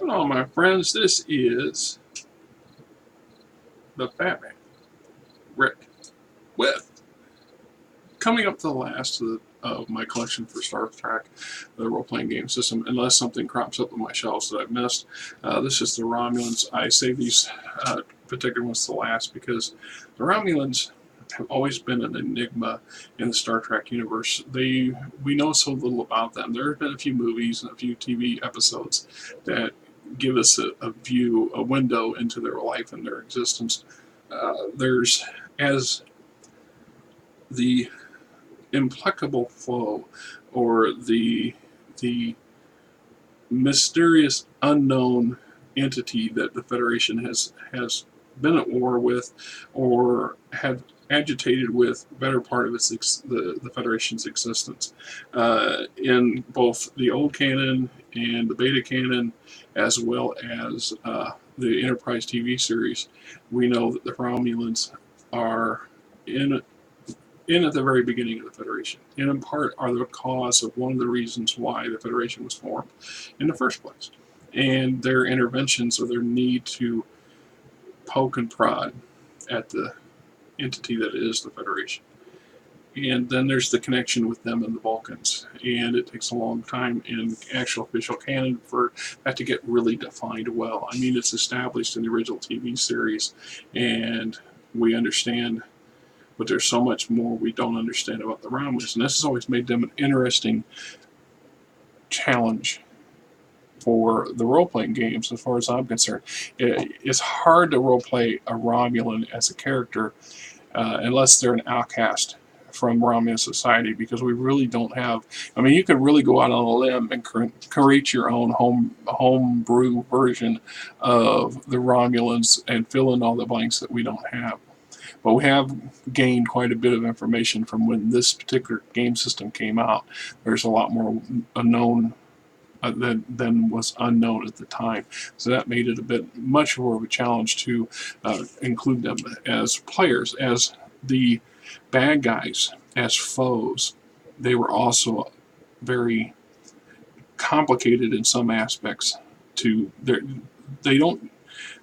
Hello, my friends. This is the Fat Man, Rick, with coming up to the last of my collection for Star Trek, the role-playing game system, unless something crops up on my shelves that I've missed. This is the Romulans. I save these particular ones to last because the Romulans have always been an enigma in the Star Trek universe. We know so little about them. There have been a few movies and a few TV episodes that give us a window into their life and their existence. There's as the implacable foe, or the mysterious unknown entity that the Federation has been at war with, or have agitated with better part of the Federation's existence. In both the old canon and the beta canon, as well as the Enterprise TV series, we know that the Romulans are in at the very beginning of the Federation, and in part are the cause of one of the reasons why the Federation was formed in the first place. And their interventions, or their need to poke and prod at the entity that is the Federation. And then there's the connection with them and the Vulcans. And it takes a long time in actual official canon for that to get really defined well. I mean, it's established in the original TV series, and we understand, but there's so much more we don't understand about the Romulans. And this has always made them an interesting challenge for the role-playing games, as far as I'm concerned. It's hard to role-play a Romulan as a character unless they're an outcast from Romulan society, because we really don't have. I mean, you could really go out on a limb and create your own homebrew version of the Romulans and fill in all the blanks that we don't have. But we have gained quite a bit of information from when this particular game system came out. There's a lot more unknown than was unknown at the time. So that made it a bit much more of a challenge to include them as players, as the bad guys, as foes. They were also very complicated in some aspects. They don't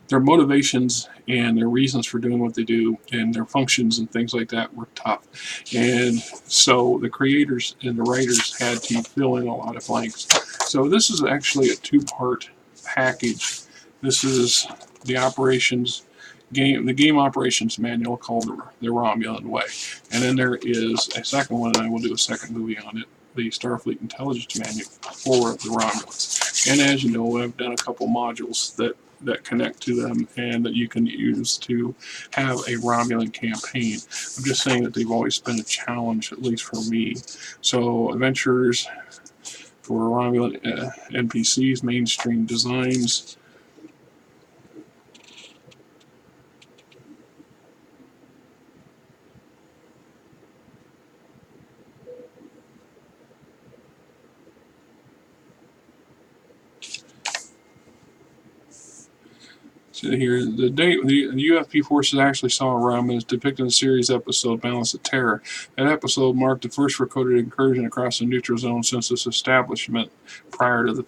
Their motivations and their reasons for doing what they do and their functions and things like that were tough. And so the creators and the writers had to fill in a lot of blanks. So this is actually a two-part package. This is the game operations manual called the Romulan Way. And then there is a second one, and I will do a second movie on it, the Starfleet Intelligence Manual for the Romulans. And as you know, I've done a couple modules that connect to them and that you can use to have a Romulan campaign. I'm just saying that they've always been a challenge, at least for me. So adventures for Romulan NPCs, mainstream designs. So here, the date the UFP forces actually saw a Romulan is depicted in the series episode Balance of Terror. That episode marked the first recorded incursion across the neutral zone since its establishment prior to the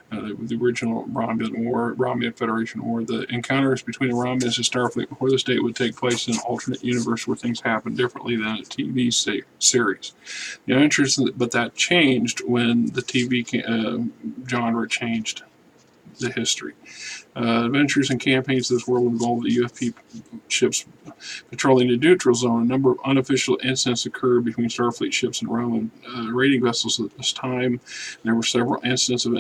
the original Romulan Federation War. The encounters between the Romulans and Starfleet before this date would take place in an alternate universe where things happen differently than a TV series. But that changed when the TV genre changed the history. Adventures and campaigns of this world involved the UFP ships patrolling the neutral zone. A number of unofficial incidents occurred between Starfleet ships and Roman raiding vessels at this time. There were several incidents of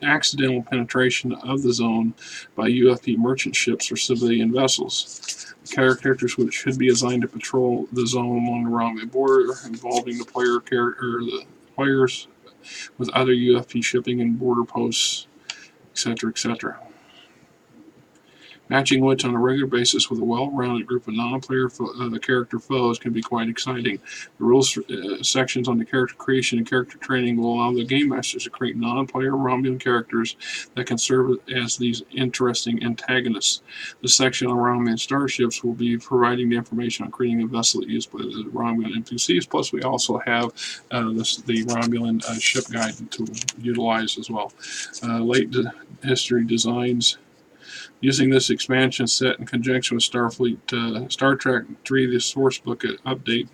accidental penetration of the zone by UFP merchant ships or civilian vessels. Characters which should be assigned to patrol the zone along the Romulan border, involving the players with other UFP shipping and border posts, etc., etc. Matching wits on a regular basis with a well-rounded group of non-player character foes can be quite exciting. The rules sections on the character creation and character training will allow the game masters to create non-player Romulan characters that can serve as these interesting antagonists. The section on Romulan starships will be providing the information on creating a vessel used by the Romulan NPCs. Plus, we also have the Romulan ship guide to utilize as well. Late history designs. Using this expansion set in conjunction with Starfleet Star Trek 3, the source book update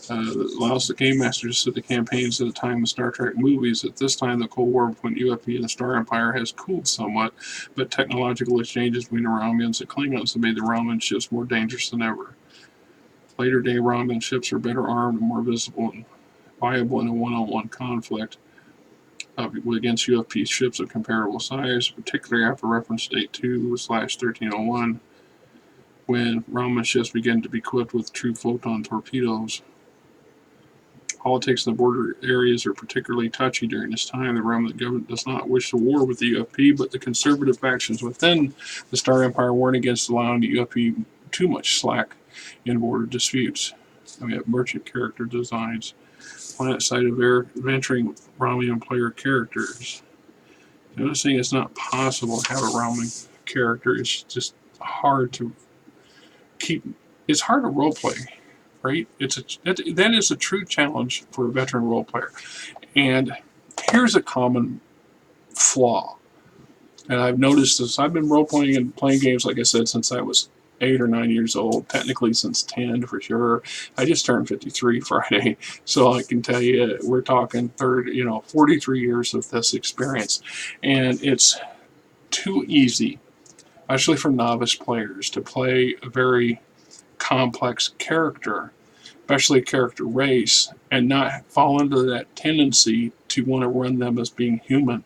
that allows the game master to set the campaigns at a time of Star Trek movies. At this time, the Cold War between UFP and the Star Empire has cooled somewhat, but technological exchanges between the Romulans and Klingons have made the Romulan ships more dangerous than ever. Later day Romulan ships are better armed and more visible and viable in a one-on-one conflict against UFP ships of comparable size, particularly after reference date 2/1301, when Romulan ships began to be equipped with true photon torpedoes. Politics in the border areas are particularly touchy during this time. The Romulan government does not wish to war with the UFP, but the conservative factions within the Star Empire warn against allowing the UFP too much slack in border disputes. And we have merchant character designs. Planet side adventuring Romulan player characters. Noticing it's not possible to have a Romulan character. It's just hard to keep. It's hard to roleplay, right? That is a true challenge for a veteran role player. And here's a common flaw. And I've noticed this. I've been role playing and playing games, like I said, since I was 8 or 9 years old, technically since 10 for sure. I just turned 53 Friday, so I can tell you we're talking 43 years of this experience. And it's too easy, especially for novice players, to play a very complex character, especially a character race, and not fall into that tendency to want to run them as being human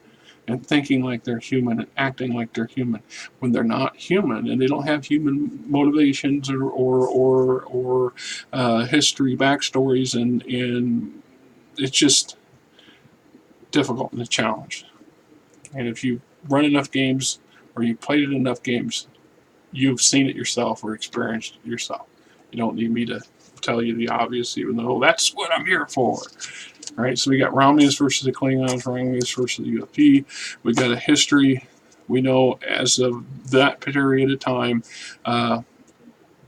and thinking like they're human and acting like they're human when they're not human, and they don't have human motivations or history backstories, and it's just difficult and a challenge. And if you run enough games or you've played it enough games, you've seen it yourself or experienced it yourself. You don't need me to tell you the obvious, even though that's what I'm here for. All right, so we got Romulans versus the Klingons, Romulans versus the UFP. We got a history. We know as of that period of time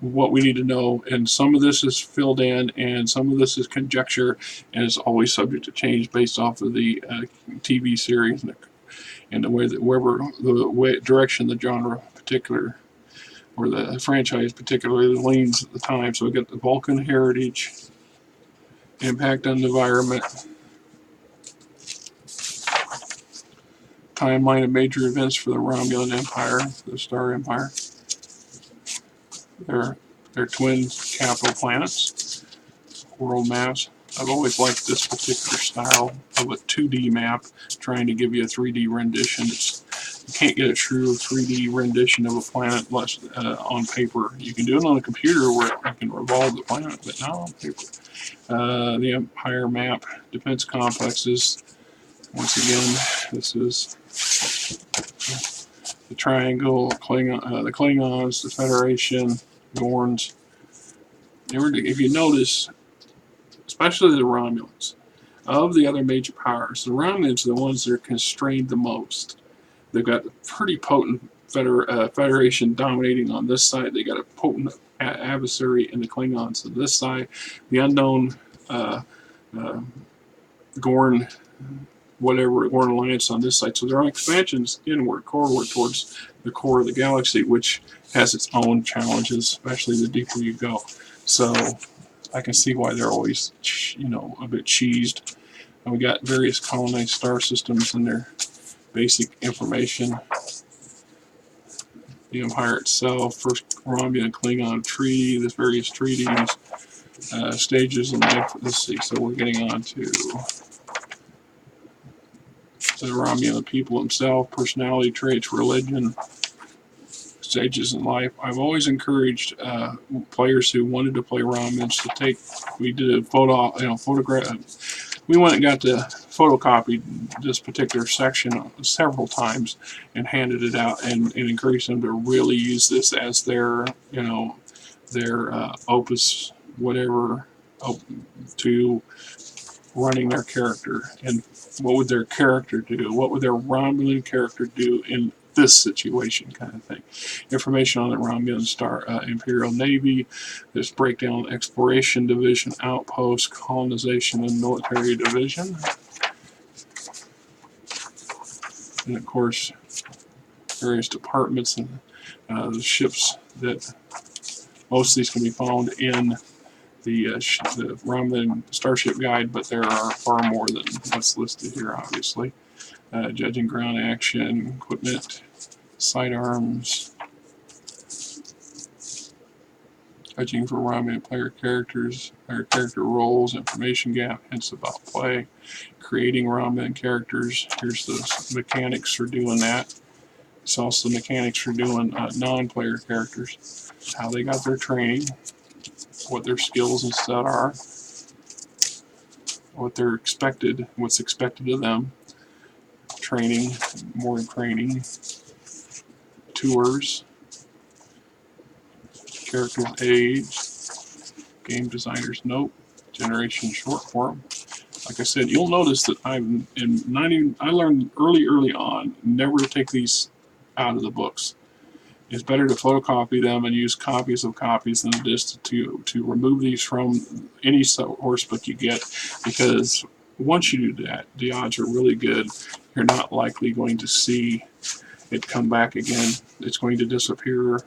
what we need to know, and some of this is filled in, and some of this is conjecture, and is always subject to change based off of the TV series and the way that direction the genre particular or the franchise particularly leans at the time. So we got the Vulcan heritage, impact on the environment, timeline of major events for the Romulan Empire, the Star Empire, their twin capital planets, world maps. I've always liked this particular style of a 2D map, trying to give you a 3D rendition. You can't get a true 3D rendition of a planet unless on paper. You can do it on a computer where you can revolve the planet, but not on paper. The Empire map, defense complexes. Once again, this is the Triangle, the Klingons, the Federation, Gorns. If you notice, especially the Romulans, of the other major powers, the Romulans are the ones that are constrained the most. They've got a pretty potent Federation dominating on this side. They got a potent adversary in the Klingons on this side. The unknown Gorn Alliance on this side. So there are expansions inward, forward towards the core of the galaxy, which has its own challenges, especially the deeper you go. So I can see why they're always, a bit cheesed. And we got various colonized star systems and their basic information. The Empire itself, first Romulan Klingon treaty, there's various treaties, stages in life. Let's see, so we're getting on to the Romulan people themselves, personality traits, religion, stages in life. I've always encouraged players who wanted to play Romulans to take. We did a photograph. We went and got the photocopied this particular section several times and handed it out and encouraged them to really use this as their, you know, their opus, whatever, to running their character. And what would their character do? What would their Romulan character do in this situation, kind of thing. Information on the Romulan Imperial Navy. There's breakdown exploration division, outpost, colonization, and military division. And of course, various departments and the ships that most of these can be found in the Romulan Starship Guide, but there are far more than what's listed here, obviously. Judging ground action, equipment, sidearms, judging for Romulan player characters, player character roles, information gap, hints about play, creating Romulan characters. Here's the mechanics for doing that. It's also mechanics for doing non-player characters, how they got their training, what their skills and stuff are, what they're expected, what's expected of them, training, more training, tours, character's age, game designer's note, generation short form. Like I said, you'll notice that I learned early on never to take these out of the books. It's better to photocopy them and use copies of copies than it is to remove these from any source book you get, because once you do that, the odds are really good you're not likely going to see it come back again. It's going to disappear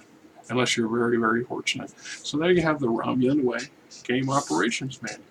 unless you're very, very fortunate. So there you have the Romulan Way Game Operations Manual.